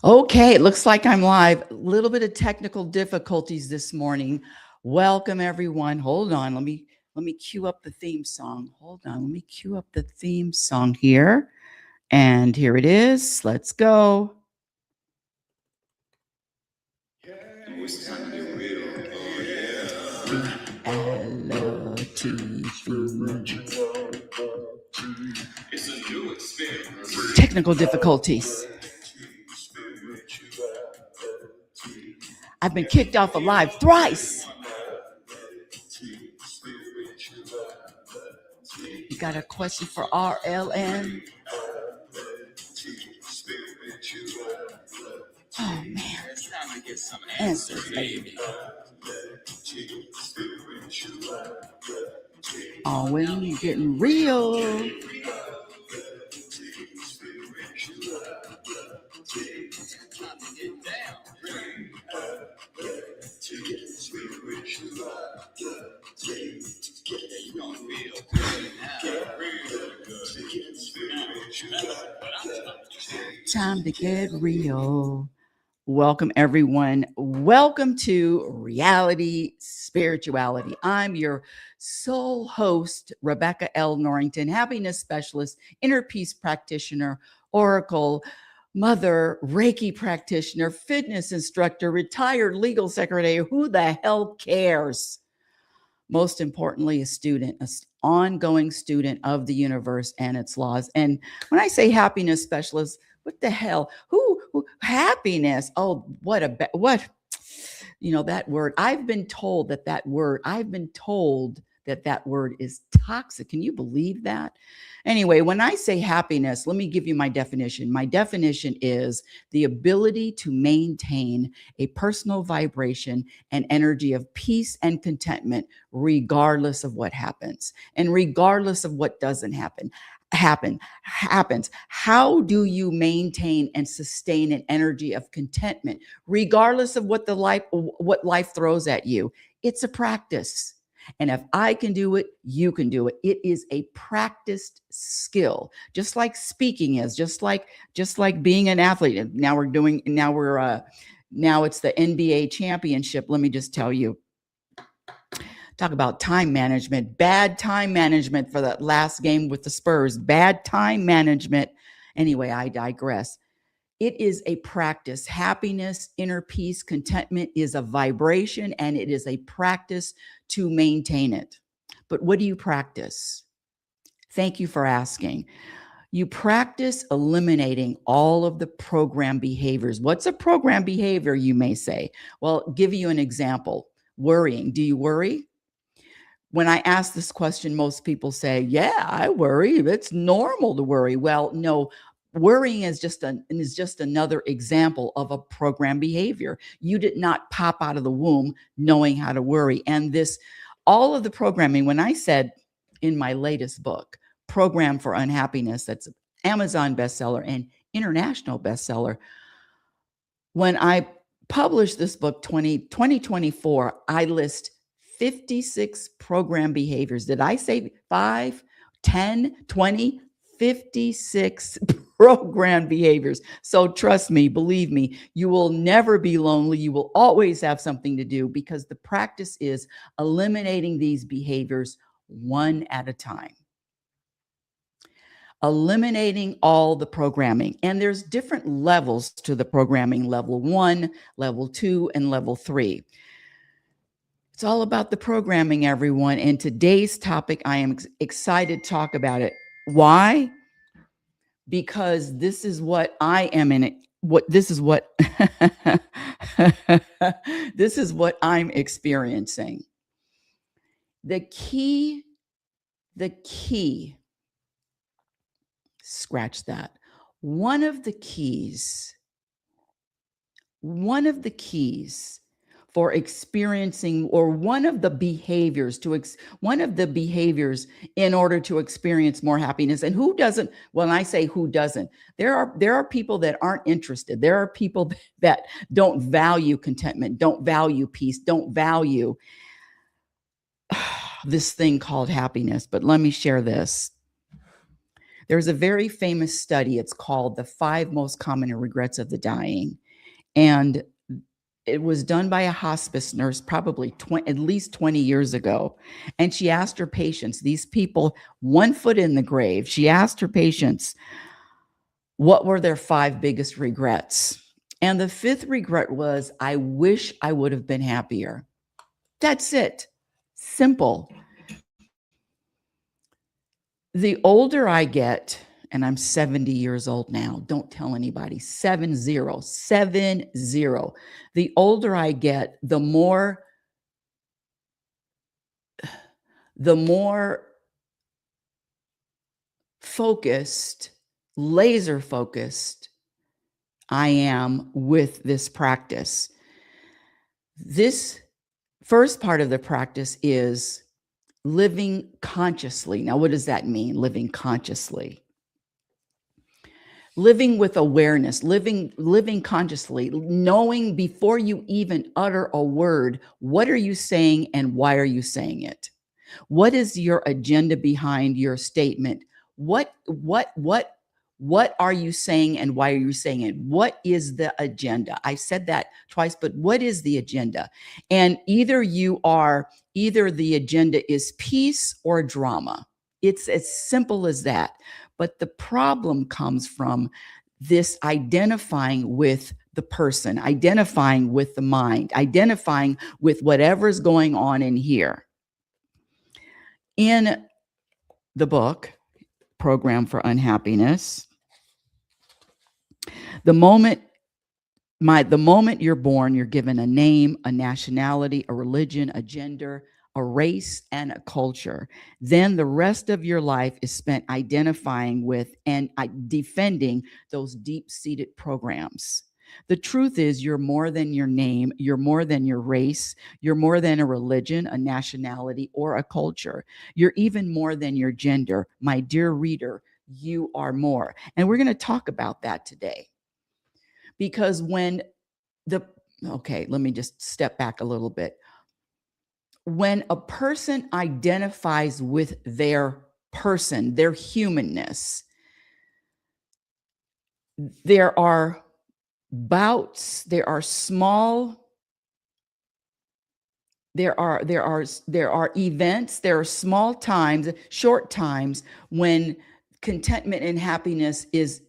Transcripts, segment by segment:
Okay, it looks like I'm live. A little bit of technical difficulties this morning. Welcome everyone. Hold on. Let me cue up the theme song. Hold on. Let me cue up the theme song here. And here it is. Let's go. Reality. Technical difficulties. I've been kicked off of live thrice. You got a question for RLN? Oh man. Answers, baby. Oh, when you getting real. Time to get real. Welcome, everyone. Welcome to Reality Spirituality. I'm your sole host, Rebecca L. Norrington, happiness specialist, inner peace practitioner, oracle, mother, Reiki practitioner, fitness instructor, retired legal secretary. Who the hell cares? Most importantly, a student, an ongoing student of the universe and its laws. And when I say happiness specialist, what the hell? Who happiness? Oh, what that word. I've been told that word is toxic. Can you believe that? Anyway, when I say happiness, let me give you my definition. My definition is the ability to maintain a personal vibration and energy of peace and contentment, regardless of what happens and regardless of what doesn't happens. How do you maintain and sustain an energy of contentment regardless of what life throws at you? It's a practice. And if I can do it, you can do it. It is a practiced skill, just like speaking is, just like being an athlete. Now it's the NBA championship. Let me just tell you, talk about time management, bad time management for that last game with the Spurs, bad time management. Anyway, I digress. It is a practice. Happiness, inner peace, contentment is a vibration, and it is a practice to maintain it. But what do you practice? Thank you for asking. You practice eliminating all of the program behaviors. What's a program behavior, you may say? Well, I'll give you an example. Worrying. Do you worry? When I ask this question, most people say, yeah, I worry. It's normal to worry. Well, no, worrying is just another example of a program behavior. You did not pop out of the womb knowing how to worry. And all of the programming, when I said in my latest book, Program for Unhappiness, that's an Amazon bestseller and international bestseller, when I published this book 2024, I list 56 program behaviors. Did I say 5, 10, 20, 56 program behaviors? So trust me, believe me, you will never be lonely. You will always have something to do, because the practice is eliminating these behaviors one at a time. Eliminating all the programming. And there's different levels to the programming: level 1, level 2, and level 3. It's all about the programming, everyone. And today's topic, I am excited to talk about it. Why? Because this is what I am in it. This is what I'm experiencing. The key, scratch that. One of the keys for experiencing, or one of the behaviors in order to experience more happiness. And who doesn't? When I say who doesn't, there are people that aren't interested. There are people that don't value contentment, don't value peace, don't value this thing called happiness. But let me share this. There's a very famous study. It's called The 5 Most Common Regrets of the Dying. And it was done by a hospice nurse probably at least 20 years ago. And she asked her patients, these people, 1 foot in the grave, she asked her patients, what were their 5 biggest regrets? And the 5th regret was, I wish I would have been happier. That's it. Simple. The older I get, and I'm 70 years old now, don't tell anybody, 70. The older I get, the more focused, laser focused I am with this practice. This first part of the practice is living consciously. Now, what does that mean, living consciously? Living with awareness, living consciously, knowing before you even utter a word, what are you saying and why are you saying it? What is your agenda behind your statement? What are you saying and why are you saying it? What is the agenda? I said that twice, but what is the agenda? And either the agenda is peace or drama. It's as simple as that. But the problem comes from this identifying with the person, identifying with the mind, identifying with whatever's going on in here. In the book, Program for Unhappiness, the moment you're born, you're given a name, a nationality, a religion, a gender, a race, and a culture. Then the rest of your life is spent identifying with and defending those deep-seated programs. The truth is, you're more than your name, you're more than your race, you're more than a religion, a nationality, or a culture. You're even more than your gender. My dear reader, you are more. And we're going to talk about that today. Because let me just step back a little bit. When a person identifies with their person, their humanness, there are bouts, there are events, there are small times, short times when contentment and happiness is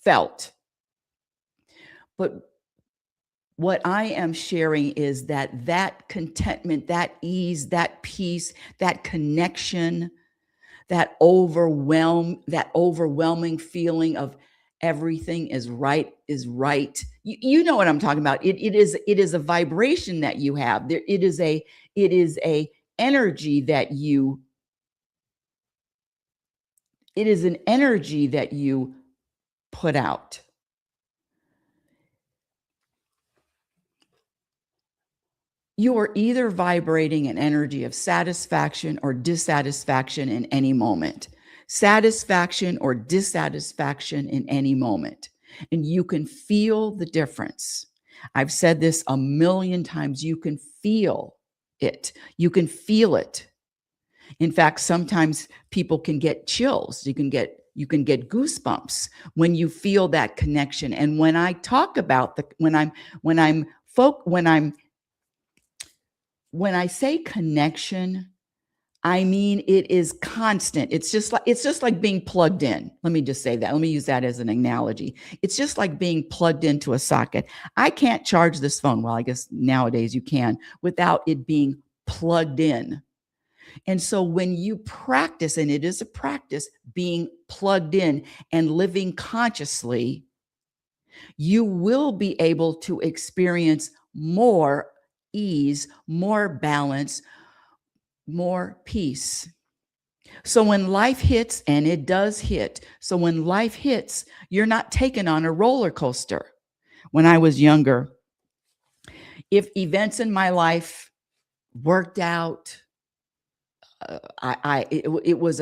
felt. But what I am sharing is that contentment, that ease, that peace, that connection, that overwhelming feeling of everything is right. You know what I'm talking about. It is a vibration that you have. It is a energy that you. It is an energy that you put out. You are either vibrating an energy of satisfaction or dissatisfaction in any moment. Satisfaction or dissatisfaction in any moment. And you can feel the difference. I've said this a million times. You can feel it. You can feel it. In fact, sometimes people can get chills. You can get goosebumps when you feel that connection. And when I talk about when I say connection, I mean it is constant. It's just like being plugged in. Let me just say that. Let me use that as an analogy. It's just like being plugged into a socket. I can't charge this phone. Well, I guess nowadays you can, without it being plugged in. And so when you practice, and it is a practice, being plugged in and living consciously, you will be able to experience more ease, more balance, more peace. So when life hits, and it does hit, so when life hits, you're not taken on a roller coaster. When I was younger, if events in my life worked out, it was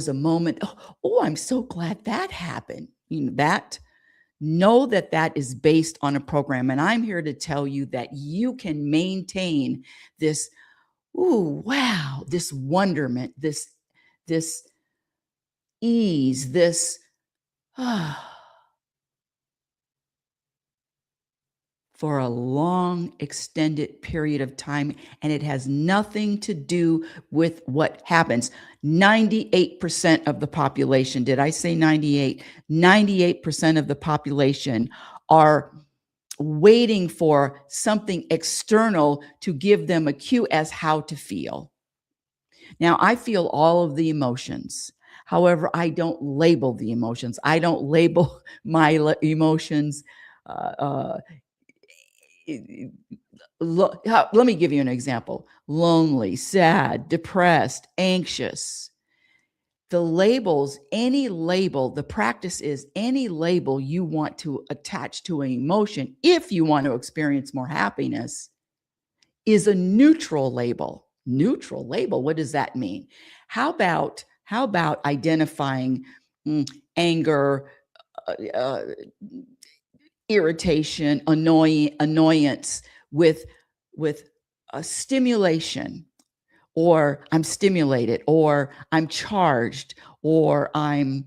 a moment. Oh, I'm so glad that happened. Know that is based on a program. And I'm here to tell you that you can maintain this, this wonderment, this ease, this for a long, extended period of time. And it has nothing to do with what happens. 98% of the population, did I say 98? 98% of the population are waiting for something external to give them a cue as how to feel. Now, I feel all of the emotions. However, I don't label the emotions. I don't label my emotions. Uh, Let me give you an example: lonely, sad, depressed, anxious. The labels, any label, the practice is any label you want to attach to an emotion, if you want to experience more happiness, is a neutral label. Neutral label, what does that mean? How about identifying anger, uh, irritation, annoyance with a stimulation, or I'm stimulated, or I'm charged, or I'm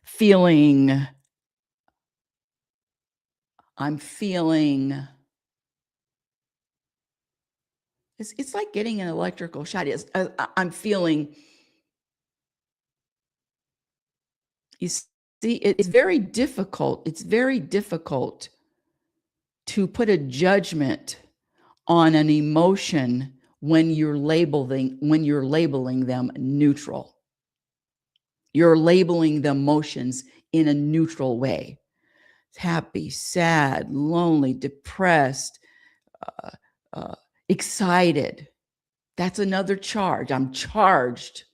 feeling. It's like getting an electrical shot. I'm feeling. You see, it's very difficult. It's very difficult to put a judgment on an emotion when you're labeling them neutral. You're labeling the emotions in a neutral way. Happy, sad, lonely, depressed, excited. That's another charge. I'm charged.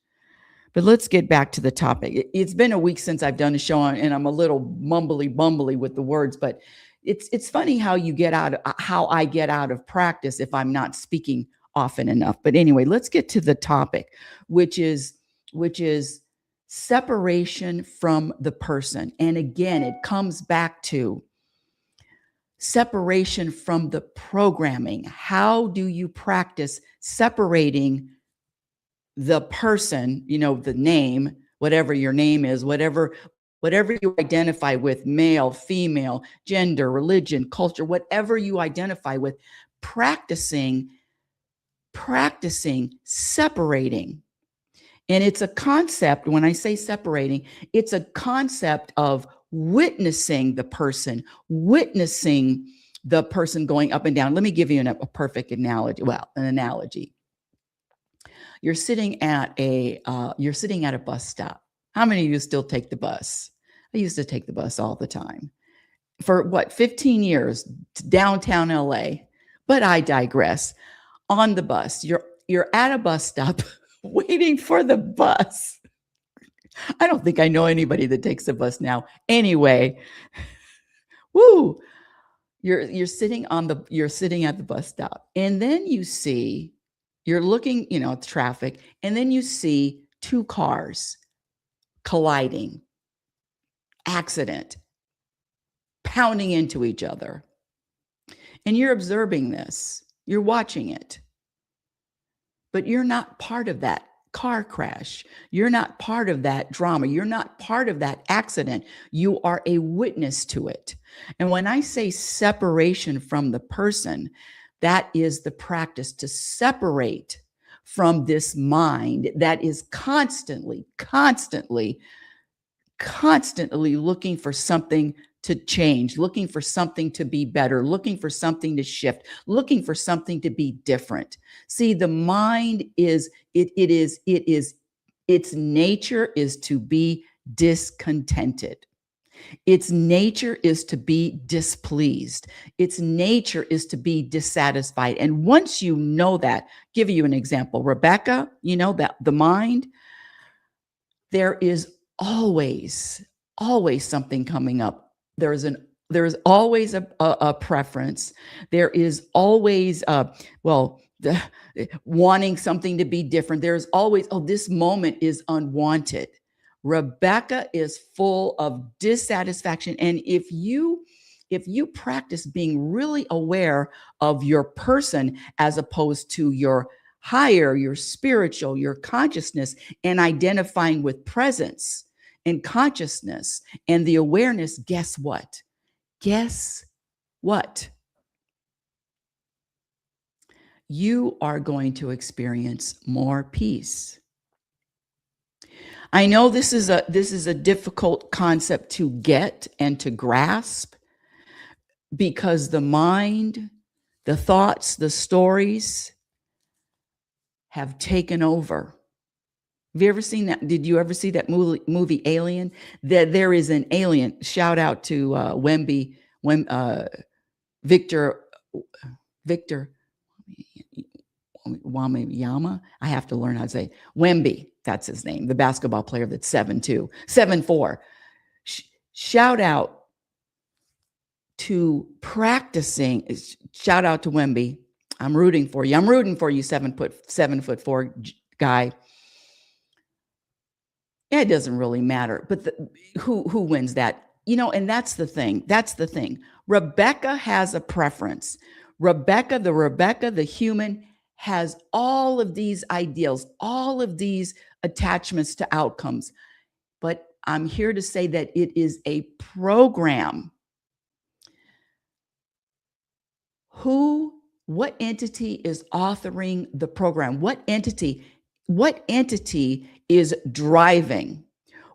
But let's get back to the topic. It's been a week since I've done a show and I'm a little bumbly with the words, but it's funny how I get out of practice if I'm not speaking often enough. But anyway, let's get to the topic, which is separation from the person. And again, it comes back to separation from the programming. How do you practice separating the person, the name, whatever your name is, whatever you identify with, male, female, gender, religion, culture, whatever you identify with, practicing separating. And it's a concept, when I say separating, it's a concept of witnessing the person going up and down. Let me give you a perfect analogy. Well, an analogy. You're sitting at a bus stop. How many of you still take the bus? I used to take the bus all the time for 15 years, downtown LA. But I digress. On the bus, you're at a bus stop waiting for the bus. I don't think I know anybody that takes a bus now. Anyway, woo! You're sitting at the bus stop, and then you're looking, at the traffic, and then you see two cars colliding, accident, pounding into each other. And you're observing this, you're watching it. But you're not part of that car crash. You're not part of that drama. You're not part of that accident. You are a witness to it. And when I say separation from the person, that is the practice to separate from this mind that is constantly looking for something to change, looking for something to be better, looking for something to shift, looking for something to be different. See, the mind its nature is to be discontented. Its nature is to be displeased. Its nature is to be dissatisfied. And once you know that, give you an example. Rebecca, that the mind, there is always something coming up. There's always a preference. There is always wanting something to be different. There's always, this moment is unwanted. Rebecca is full of dissatisfaction. And if you practice being really aware of your person as opposed to your higher, your spiritual, your consciousness, and identifying with presence and consciousness and the awareness, guess what? Guess what? You are going to experience more peace. I know this is a difficult concept to get and to grasp because the mind, the thoughts, the stories have taken over. Have you ever seen that? Did you ever see that movie Alien? That there is an alien. Shout out to Victor Wamiyama. I have to learn how to say Wemby. That's his name. The basketball player that's 7'2", 7'4". Shout out to practicing. Shout out to Wemby. I'm rooting for you. I'm rooting for you, 7'4" guy. It doesn't really matter, but who wins that? And that's the thing. That's the thing. Rebecca has a preference. Rebecca, the human, has all of these ideals, all of these attachments to outcomes. But I'm here to say that it is a program. What entity is authoring the program? What entity is driving?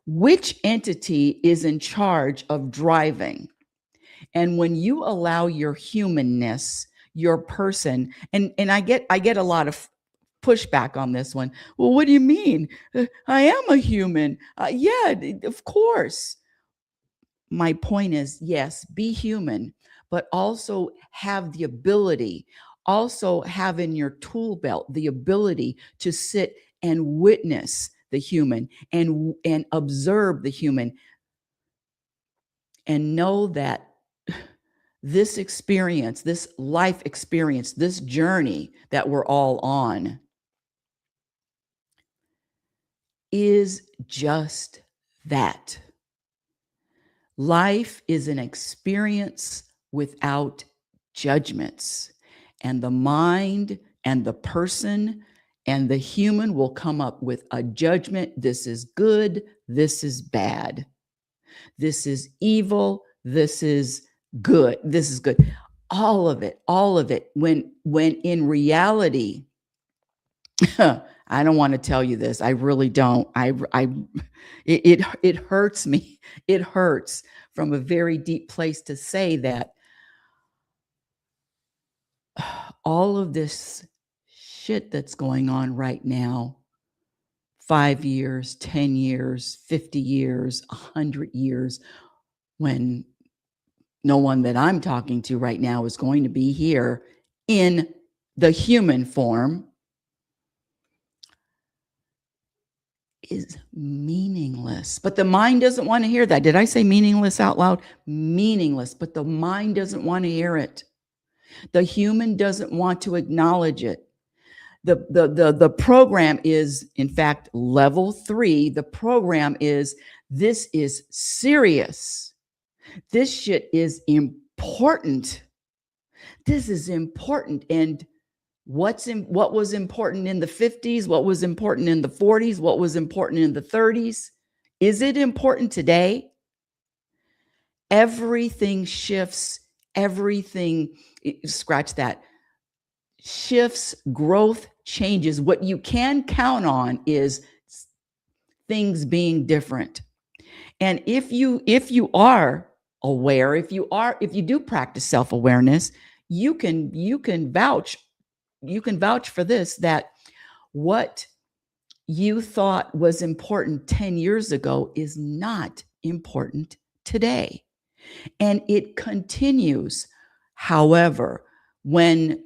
Which entity is in charge of driving? And when you allow your humanness, your person, and I get a lot of pushback on this one. Well, what do you mean? I am a human. Yeah, of course. My point is, yes, be human, but also have the ability, also have in your tool belt the ability to sit and witness the human and observe the human and know that this experience, this life experience, this journey that we're all on is just that. Life is an experience without judgments, and the mind and the person and the human will come up with a judgment. This is good. This is bad. This is evil. This is good. This is good. All of it. When in reality, I don't want to tell you this. I really don't. It hurts me. It hurts from a very deep place to say that all of this shit that's going on right now, 5 years, 10 years, 50 years, 100 years, when no one that I'm talking to right now is going to be here in the human form, is meaningless. But the mind doesn't want to hear that. Did I say meaningless out loud? Meaningless, but the mind doesn't want to hear it. The human doesn't want to acknowledge it. The program is, in fact, level 3. The program is, this is serious. This shit is important. This is important. And what was important in the 50s, what was important in the 40s, what was important in the 30s, is it important today? Everything shifts, everything, scratch that, shifts, growth, changes. What you can count on is things being different. And if you are aware, if you do practice self-awareness, you can vouch for this, that what you thought was important 10 years ago is not important today. And it continues. However, when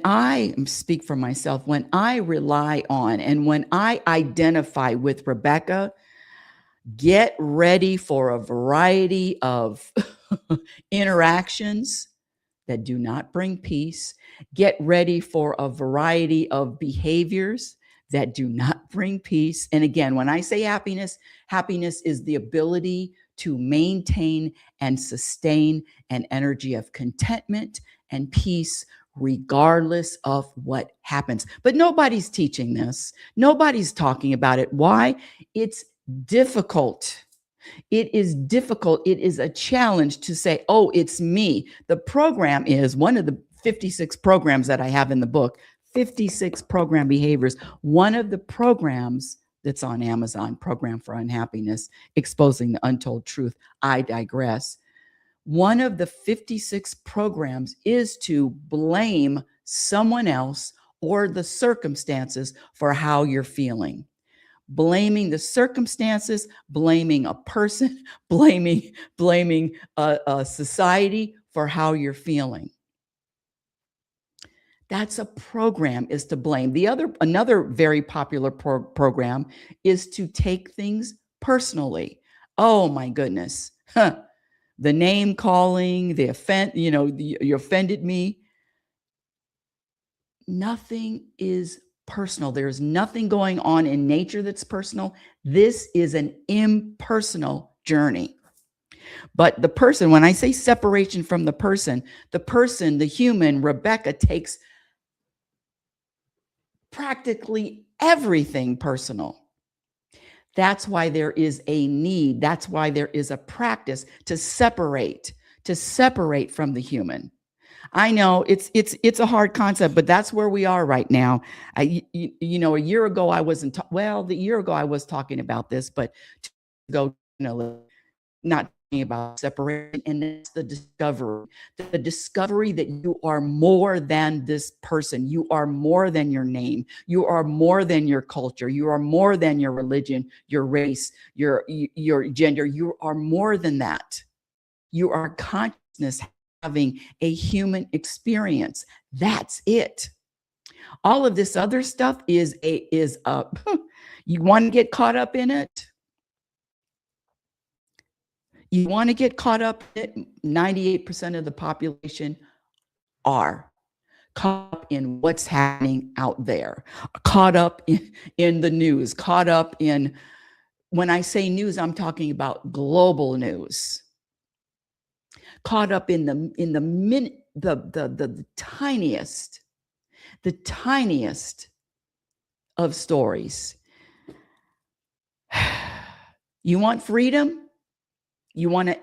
I speak for myself, when I rely on and when I identify with Rebecca, get ready for a variety of interactions that do not bring peace. Get ready for a variety of behaviors that do not bring peace. And again, when I say happiness, happiness is the ability to maintain and sustain an energy of contentment and peace, regardless of what happens. But nobody's teaching this. Nobody's talking about it. Why? It's difficult. It is difficult. It is a challenge to say, oh, it's me. The program is one of the 56 programs that I have in the book, 56 program behaviors. One of the programs that's on Amazon, Program for Unhappiness, Exposing the Untold Truth. I digress. One of the 56 programs is to blame someone else or the circumstances for how you're feeling. Blaming the circumstances, blaming a person, blaming a society for how you're feeling. That's a program, is to blame. Another very popular program is to take things personally. Oh my goodness. Huh. The name calling, the offense, you offended me. Nothing is personal. There's nothing going on in nature that's personal. This is an impersonal journey. But the person, when I say separation from the person, the human, Rebecca, takes practically everything personal. That's why there is a need. That's why there is a practice to separate from the human. I know it's a hard concept, but that's where we are right now. A year ago I wasn't. The year ago I was talking about this, but to go, not talking about separation, and it's the discovery that you are more than this person. You are more than your name. You are more than your culture. You are more than your religion, your race, your gender. You are more than that. You are consciousness having a human experience. That's it. All of this other stuff is you want to get caught up in it. You want to get caught up in it. 98% of the population are caught up in what's happening out there, caught up in the news, caught up in, when I say news, I'm talking about global news. Caught up in the tiniest of stories. You want freedom? You want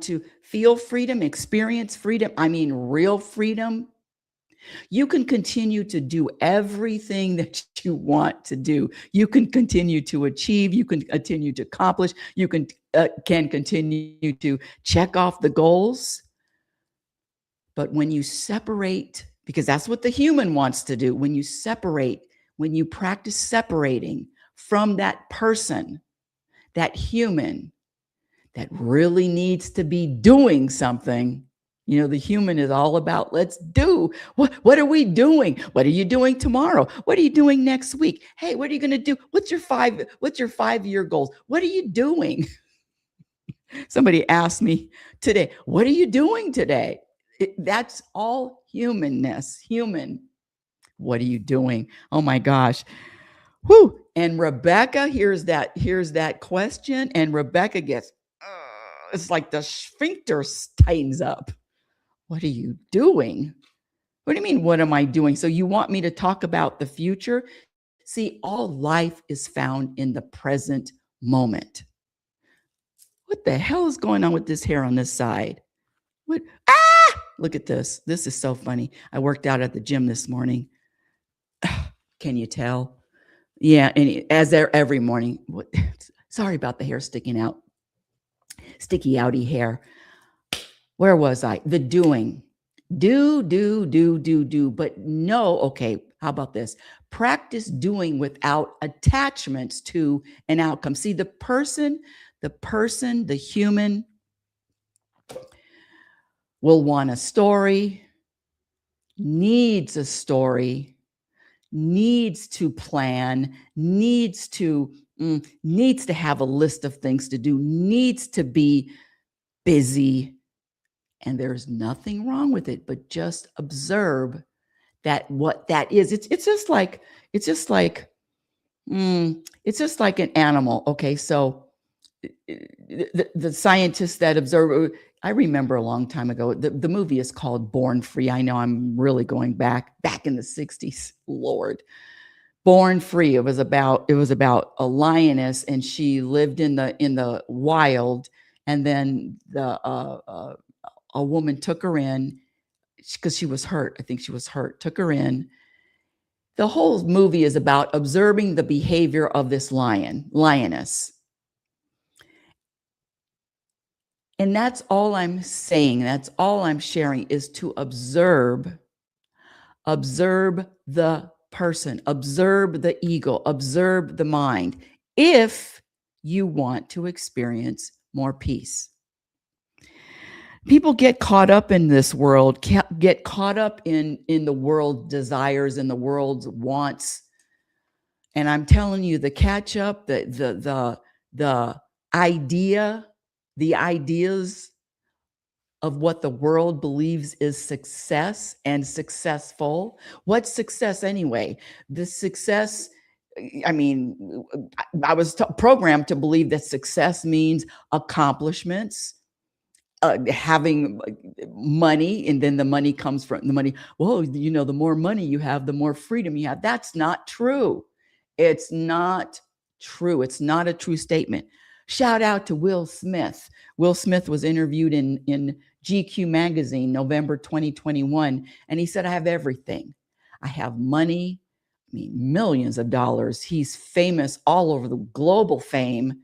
to feel freedom, experience freedom? I mean, real freedom. You can continue to do everything that you want to do. You can continue to achieve. You can continue to accomplish. You can continue to check off the goals. But when you separate, because that's what the human wants to do, when you practice separating from that person, that human that really needs to be doing something. The human is all about, let's do. What are we doing? What are you doing tomorrow? What are you doing next week? Hey, what are you going to do? What's your 5-year goals? What are you doing? Somebody asked me today, what are you doing today? That's all humanness, human. What are you doing? Oh my gosh. Whew. And Rebecca hears that question, and Rebecca gets, it's like the sphincter tightens up. What are you doing? What do you mean, what am I doing? So you want me to talk about the future? See, all life is found in the present moment. What the hell is going on with this hair on this side? What? Look at this. This is so funny. I worked out at the gym this morning. Can you tell? Yeah, and as there every morning. Sorry about the hair sticking out. Sticky outy hair. Where was I? The doing. Do. But no, okay, how about this? Practice doing without attachments to an outcome. See, the person, the human will want a story, needs a story, needs to plan, needs to have a list of things to do, needs to be busy. And there's nothing wrong with it, but just observe that what that is. It's just like an animal. Okay, so the scientists that observe, I remember a long time ago, the movie is called Born Free. I know I'm really going back in the 60s. Lord. Born Free. It was about a lioness, and she lived in the wild, and then a woman took her in because she was hurt. I think she was hurt. Took her in. The whole movie is about observing the behavior of this lioness. And that's all I'm saying. That's all I'm sharing is to observe the person, observe the ego, observe the mind, if you want to experience more peace. People get caught up in this world, get caught up in the world's desires and the world's wants. And I'm telling you, the catch up, the ideas of what the world believes is success and successful. What's success anyway? The success, I mean, I was programmed to believe that success means accomplishments, having money, and then the money comes from the money. Well, the more money you have, the more freedom you have. That's not true. It's not true. It's not a true statement. Shout out to Will Smith. Will Smith was interviewed in GQ magazine, November 2021, and he said, I have everything. I have money, millions of dollars. He's famous all over the global fame,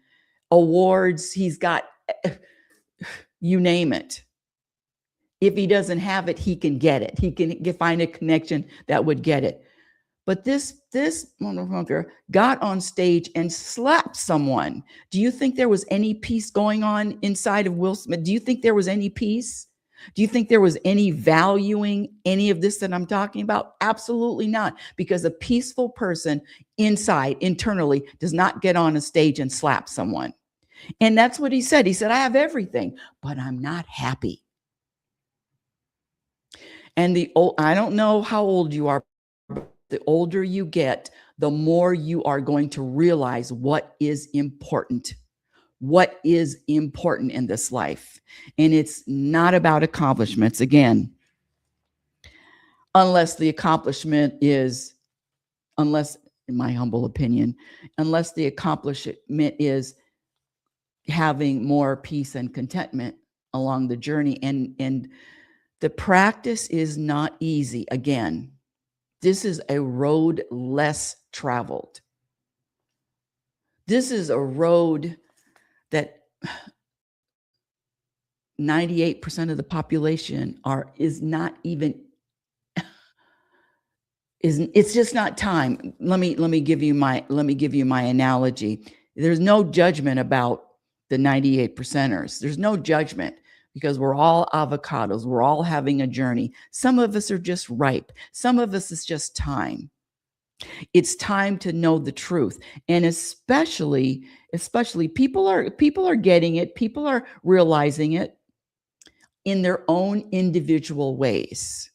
awards. He's got, you name it. If he doesn't have it, he can get it. He can find a connection that would get it. But this motherfucker got on stage and slapped someone. Do you think there was any peace going on inside of Will Smith? Do you think there was any peace? Do you think there was any valuing any of this that I'm talking about? Absolutely not. Because a peaceful person internally, does not get on a stage and slap someone. And that's what he said. He said, I have everything, but I'm not happy. And I don't know how old you are, but the older you get, the more you are going to realize what is important. What is important in this life. And it's not about accomplishments, again, unless the accomplishment is, in my humble opinion, unless the accomplishment is having more peace and contentment along the journey. And the practice is not easy. Again, this is a road less traveled. This is a road that 98% of the population is not even, it's just not time. Let me give you my analogy. There's no judgment about the 98 percenters. There's no judgment, because we're all avocados. We're all having a journey. Some of us are just ripe. Some of us is just time. It's time to know the truth. And especially people are getting it. People are realizing it in their own individual ways.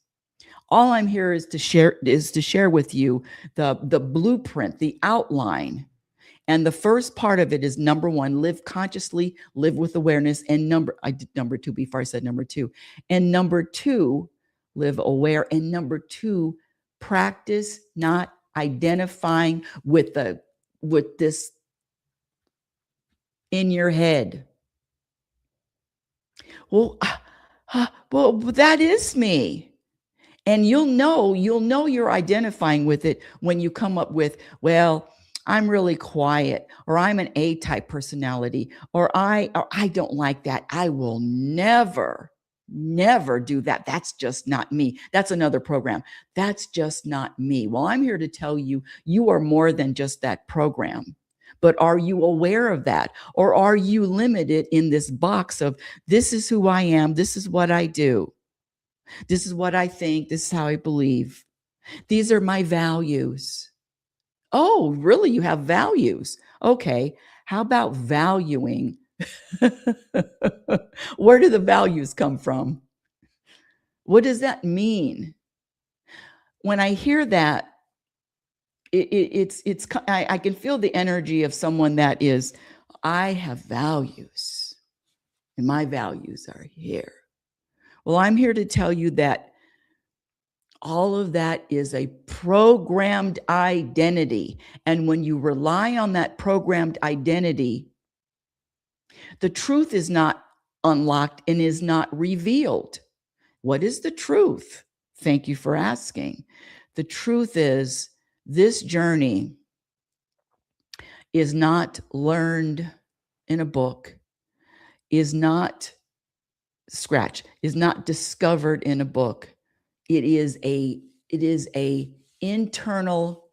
All I'm here is to share with you the blueprint, the outline. And the first part of it is, number one, live consciously, live with awareness. And I did number two before I said number two. And number two, live aware. And number two, practice not identifying with this in your head. Well, that is me. And you'll know you're identifying with it when you come up with, well, I'm really quiet, or I'm an A-type personality, or I don't like that. I will never do that. That's just not me. That's another program. That's just not me. Well, I'm here to tell you, you are more than just that program. But are you aware of that? Or are you limited in this box of, this is who I am, this is what I do, this is what I think, this is how I believe, these are my values. Oh, really? You have values? Okay. How about valuing? Where do the values come from? What does that mean? When I hear that, I can feel the energy of someone that is, I have values. and my values are here. Well, I'm here to tell you that all of that is a programmed identity. And when you rely on that programmed identity, the truth is not unlocked and is not revealed. What is the truth? Thank you for asking. The truth is this journey is not learned in a book, is not discovered in a book. It is a internal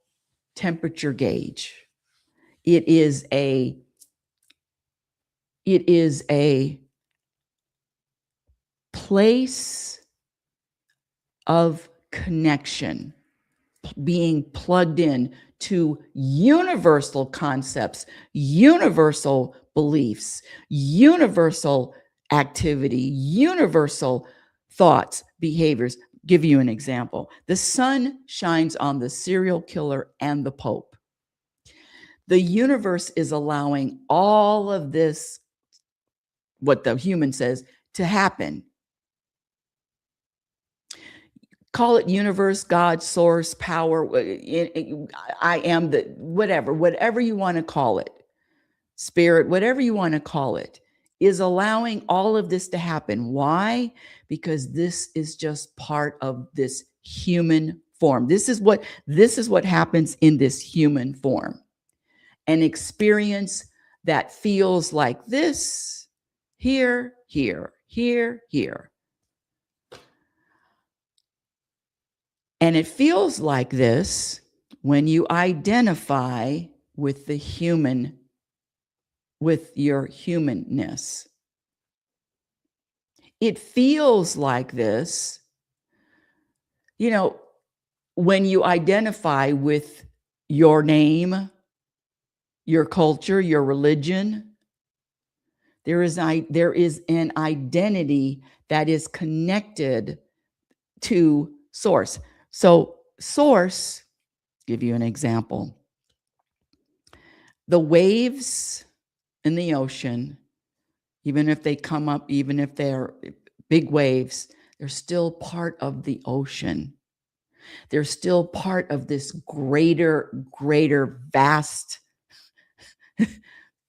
temperature gauge. It is a place of connection, being plugged in to universal concepts, universal beliefs, universal activity, universal thoughts, behaviors. Give you an example. The sun shines on the serial killer and the Pope. The universe is allowing all of this, what the human says, to happen. Call it universe, God, source, power. I am the whatever you want to call it, spirit, whatever you want to call it, is allowing all of this to happen. Why? Because this is just part of this human form. This is what happens in this human form. An experience that feels like this, here, here, here, here. And it feels like this when you identify with the human, with your humanness. It feels like this, when you identify with your name, your culture, your religion. There is an identity that is connected to source. So source, give you an example. The waves in the ocean, even if they come up, even if they're big waves, they're still part of the ocean. They're still part of this greater,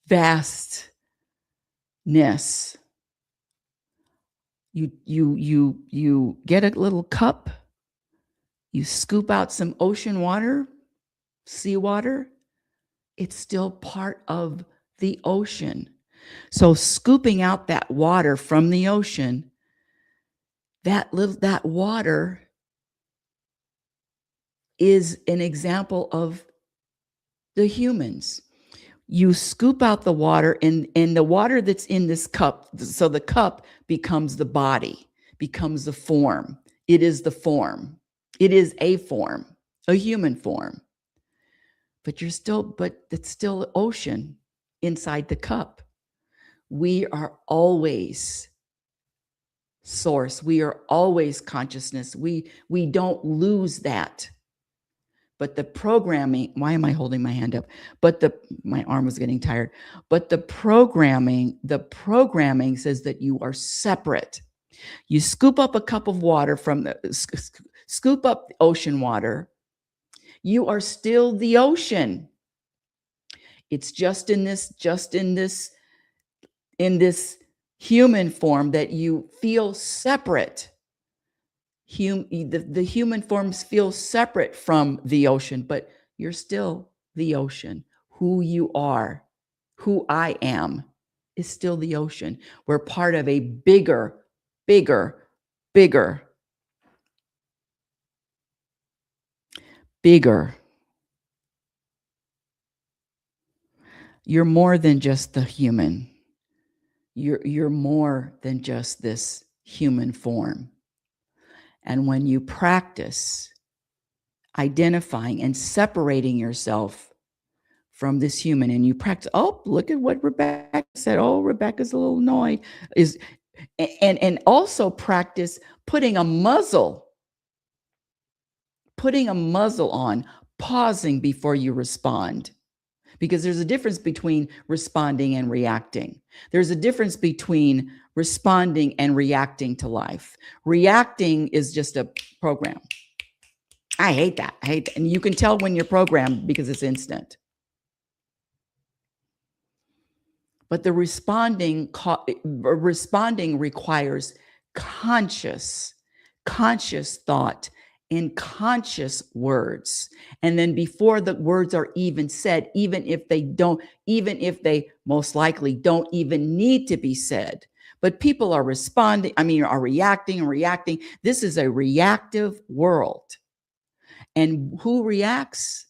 vastness. You get a little cup, you scoop out some ocean water, seawater, it's still part of the ocean. So scooping out that water from the ocean, that water is an example of the humans. You scoop out the water, and the water that's in this cup, so the cup becomes the body, becomes the form. It is the form. It is a form, a human form. But it's still ocean inside the cup. We are always source. We are always consciousness. We don't lose that. But the programming, why am I holding my hand up? My arm was getting tired. But the programming says that you are separate. You scoop up a cup of water scoop up ocean water. You are still the ocean. It's just in this human form that you feel separate. The human forms feel separate from the ocean, but you're still the ocean. Who you are, who I am, is still the ocean. We're part of a bigger. You're more than just the human. You're more than just this human form. And when you practice identifying and separating yourself from this human, and you practice, look at what Rebecca said. Oh, Rebecca's a little annoyed. And also practice putting a muzzle on, pausing before you respond. because there's a difference between responding and reacting. There's a difference between responding and reacting to life. Reacting is just a program. I hate that. I hate that. And you can tell when you're programmed because it's instant. But the responding requires conscious thought in conscious words. And then before the words are even said, even if they most likely don't even need to be said, but people are are reacting and reacting. This is a reactive world. And who reacts?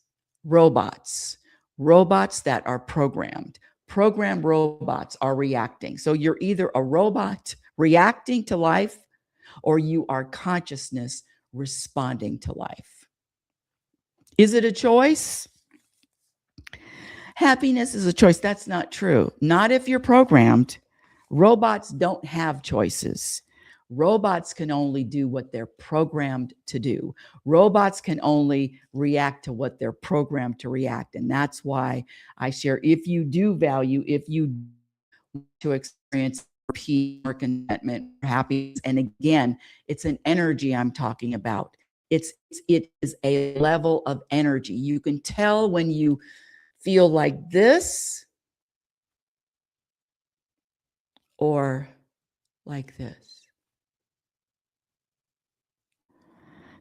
Robots that are programmed. Programmed robots are reacting. So you're either a robot reacting to life, or you are consciousness responding to life. Is it a choice? Happiness is a choice. That's not true. Not if you're programmed. Robots don't have choices. Robots can only do what they're programmed to do. Robots can only react to what they're programmed to react. And that's why I share, if you want to experience peace or contentment or happiness, and again, it's an energy I'm talking about. It is a level of energy. You can tell when you feel like this or like this.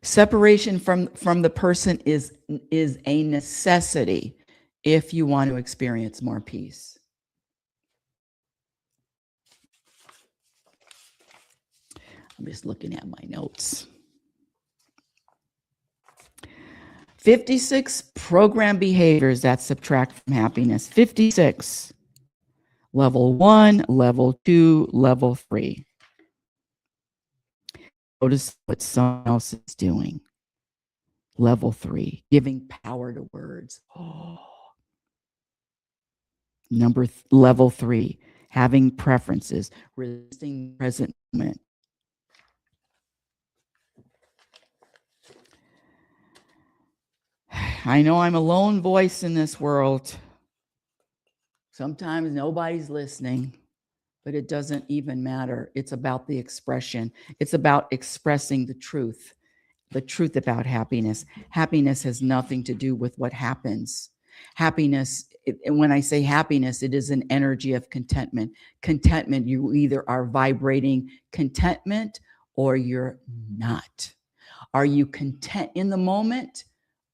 Separation from the person is a necessity if you want to experience more peace. I'm just looking at my notes. 56 program behaviors that subtract from happiness. 56. Level 1, level 2, level 3. Notice what someone else is doing. Level 3, giving power to words. Level 3, having preferences, resisting the present moment. I know I'm a lone voice in this world. Sometimes nobody's listening, but it doesn't even matter. It's about the expression. It's about expressing the truth about happiness. Happiness has nothing to do with what happens. Happiness, when I say happiness, it is an energy of contentment. Contentment, you either are vibrating contentment or you're not. Are you content in the moment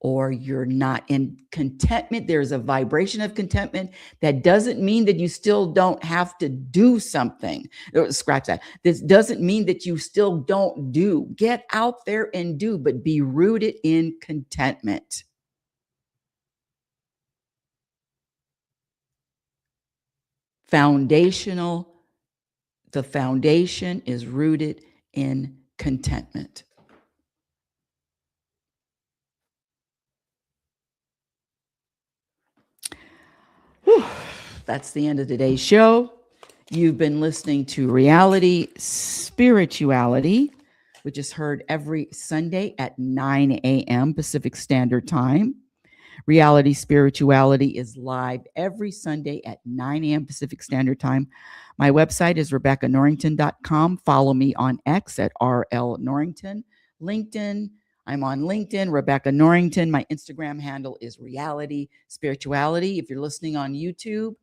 or you're not? In contentment, there's a vibration of contentment. That doesn't mean that you still don't have to do something. Scratch that. This doesn't mean that you still don't do. Get out there and do, but be rooted in contentment. The foundation is rooted in contentment. Whew. That's the end of today's show. You've been listening to Reality Spirituality, which is heard every Sunday at 9 a.m. Pacific Standard Time. Reality Spirituality is live every Sunday at 9 a.m. Pacific Standard Time. My website is RebeccaNorrington.com. Follow me on X at RL Norrington. LinkedIn, I'm on LinkedIn, Rebecca Norrington. My Instagram handle is Reality Spirituality. If you're listening on YouTube,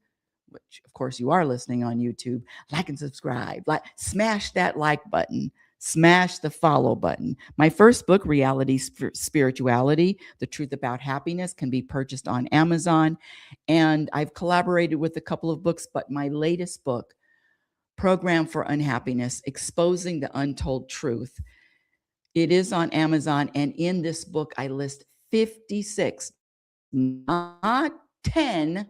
which of course you are listening on YouTube, like and subscribe. Smash that like button. Smash the follow button. My first book, Reality Spirituality, The Truth About Happiness, can be purchased on Amazon. And I've collaborated with a couple of books, but my latest book, Program for Unhappiness, Exposing the Untold Truth, it is on Amazon. And in this book, I list 56, not 10,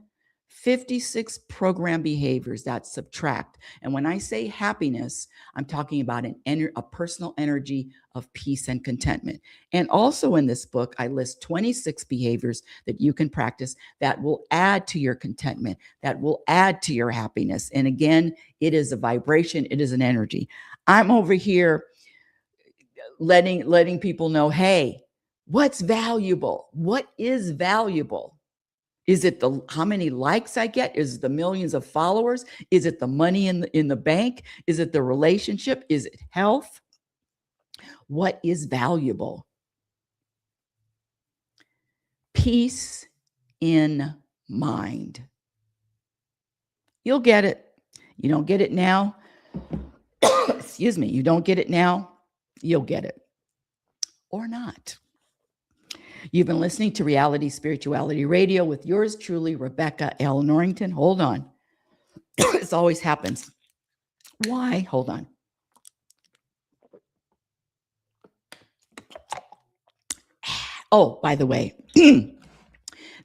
56 program behaviors that subtract. And when I say happiness, I'm talking about a personal energy of peace and contentment. And also in this book, I list 26 behaviors that you can practice that will add to your contentment, that will add to your happiness. And again, it is a vibration, it is an energy. I'm over here letting people know, hey, what's valuable? What is valuable? Is it the how many likes I get? Is it the millions of followers? Is it the money in the bank? Is it the relationship? Is it health? What is valuable? Peace in mind. You'll get it. You don't get it now. Excuse me. You don't get it now. You'll get it. Or not. You've been listening to Reality Spirituality Radio with yours truly, Rebecca L. Norrington. Hold on. This always happens. Why? Hold on. Oh, by the way,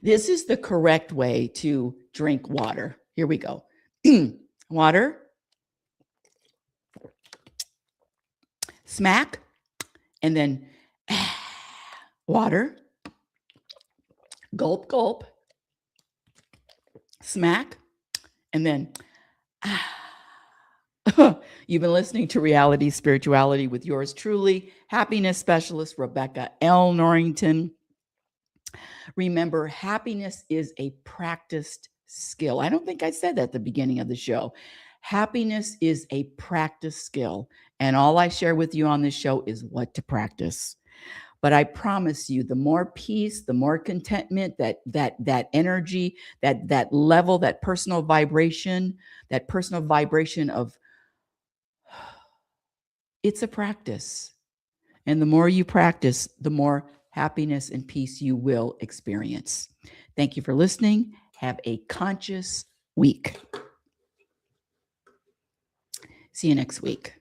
this is the correct way to drink water. Here we go. Water. Smack. And then water. Gulp, gulp. Smack. And then you've been listening to Reality Spirituality with yours truly, happiness specialist Rebecca L. Norrington. Remember, happiness is a practiced skill. I don't think I said that at the beginning of the show. Happiness is a practice skill. And all I share with you on this show is what to practice. But I promise you, the more peace, the more contentment, that energy, that level, that personal vibration of it's a practice. And the more you practice, the more happiness and peace you will experience. Thank you for listening. Have a conscious week. See you next week.